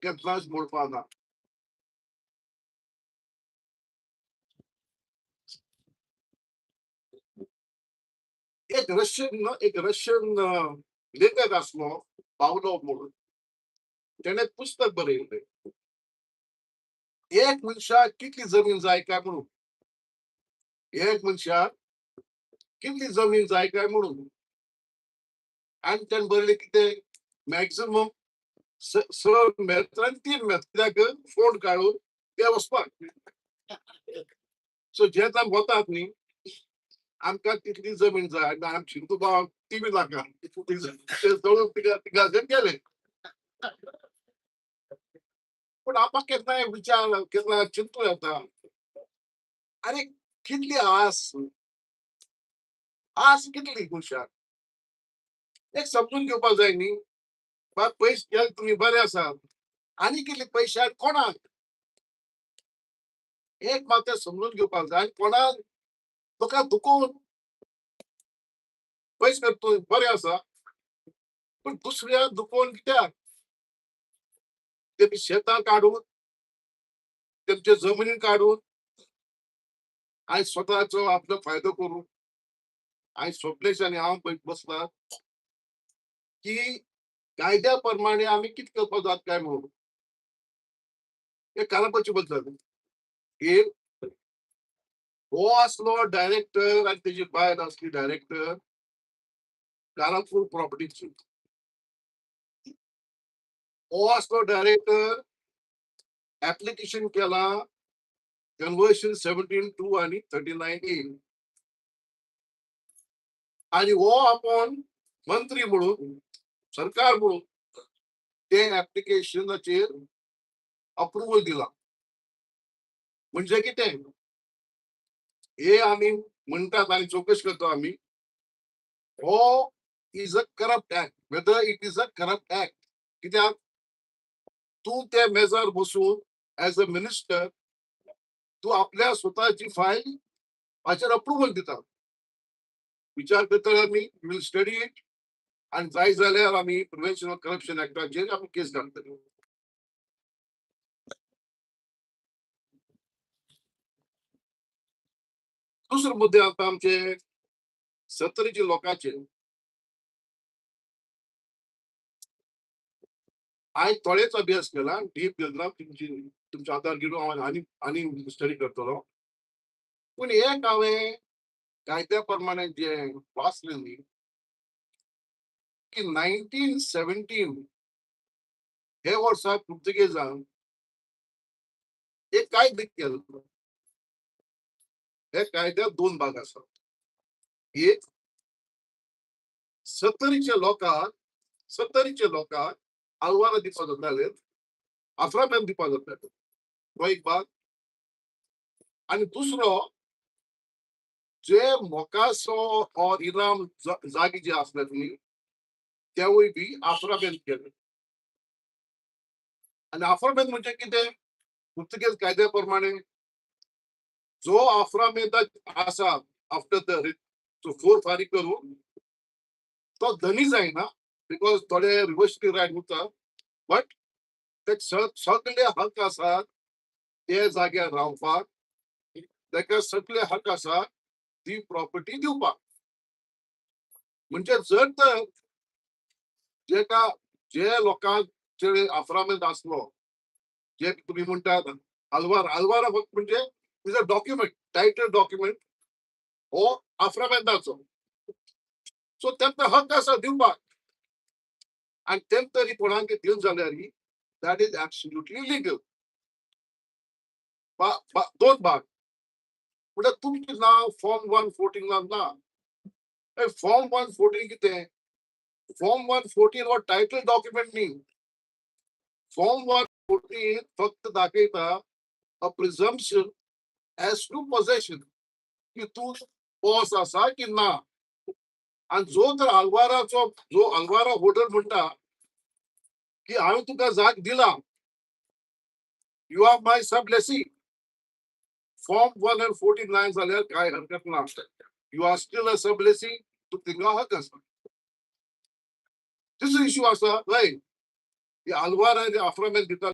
केन्नाच मोडपा ना. एक रशियन लेखक असलो पावलो म्हणून त्याने पुस्तक बरयल्लें. एक मनशाक कितली जमीन जाय काय म्हणून. एक मनशाक कितली जमीन जाय काय म्हणून. आनी त्याने बरयलें कितें मॅक्सिमम स मेत्र आनी 3 मेत्र कित्याक फोंड काडून ते वचपाक. सो जेन्ना वतात न्ही आमकां तितली जमीन जाय आनी आमची तुका ती बी नाका. ते जळून तिका गेले. पूण आमकां केन्नाय विचार केन्ना चिंतू येता आरे कितली आस कितली मनशाक. एक समजून घेवपाक जाय न्ही. पयस गेले तुमी बरे आसात. आनी कितले पयशाक कोणाक. एक मात समजून घेवपाक जाय कोणाक तुका दुखोवन पयस तूं बरें आसा पूण दुसऱ्याक दुखोवन कित्याक. तेमी शेतां काडून तेमचे जमनी काडून आयज स्वताचो आपलो फायदो करून आयज सोपलेशांनी हांव पळय बसला की कायद्या प्रमाणे आमी कितें करपाक जाता काय म्हणून हे कारापाची बद्दल की हो आसलो डायरेक्टर आनी तेजी बायल आसली डायरेक्टर कारापूर प्रॉपर्टीची. हो आसलो डायरेक्टर ऍप्लिकेशन केला कन्वर्शन 17(2) आनी 39(a) आनी हो आपण मंत्री म्हणून सरकार म्हणून ते ऍप्लिकेशनाचेर अप्रुवल दिला. म्हणजे कितें हे आमी म्हणटात आनी चौकशी करता आमी हो is a corrupt act. Whether it is a corrupt act. कित्याक तूं त्या मेजार बसून एज अ मिनिस्टर तूं आपल्या स्वताची फायल हाचेर अप्रुवल दिता. विचार करता आमी विल स्टडी इट आनी जाय जाल्यार आमी प्रिव्हेन्शन ऑफ करप्शन ऍक्टाचेर आमी केस घालतले. दुसरे मुद्दे आता आमचे सत्तरीचे लोकांचे. हांवें थोडेच अभ्यास केला डीप गेला तुमचे आदार घेवन हांव आनी स्टडी करतलो. पूण एक हांवें कायद्या प्रमाणे जे वाचलें न्ही की 1917 हे वर्सा पुर्तुगेजान एक कायदो केलो. हे कायद्यात 2 भाग आसात. एक सत्तरीचे लोकांक आल्वारां दिवपाक जाताले. आफ्रामेन दिवपाक जाताले. तो एक भाग. आनी दुसरो जे मोकासो और इनाम जागे जे आसले न्ही तेवूय बी आफ्रामेन केले. आनी आफ्रामेन म्हणजे कितें पुर्तुगेज कायद्या प्रमाणे जो आफ्रामेदा आसा आफ्टर द फोर फारीक करून तो धनी जायना बिकॉज थोडे रिवर्सली रायट उरता बट ते सगळे हक आसात ते जाग्यार रावपाक. ताका सगळे हक आसा ती प्रॉपर्टी दिवपाक. म्हणजे जर तर जेका जे लोकांचे आफ्रामेद आसलो जे तुम्ही म्हणटात आल्वारा फक्त म्हणजे is a document title document हो आफ्रामेदाचो. सो तेंका हक आसा दिवपाक आनी तेम तरी कोणाक दिवन जाल्यार दॅट इज एब्सोल्युटली लिगल. 2 भाग. म्हणजे तुमचे नाव फॉर्म 114 ना. फॉर्म 114 कितें. फॉर्म 114 हो टायटल डॉक्युमेंट न्ही. फॉर्म 114 फक्त दाखयता अ प्रिझम्पशन एज टू पोजेशन की तू बॉस आसा की ना. आनी जो तर आल्वारा होल्डर म्हणटा की हांवें तुका जाग दिला you are my sublessee. Form 114 नाही जाल्यार काय हरकत ना. You are still a sublessee. तू तिंगा हक आसा. तिसरो इश्यू आसा हय आल्वार आफ्रामेद दिता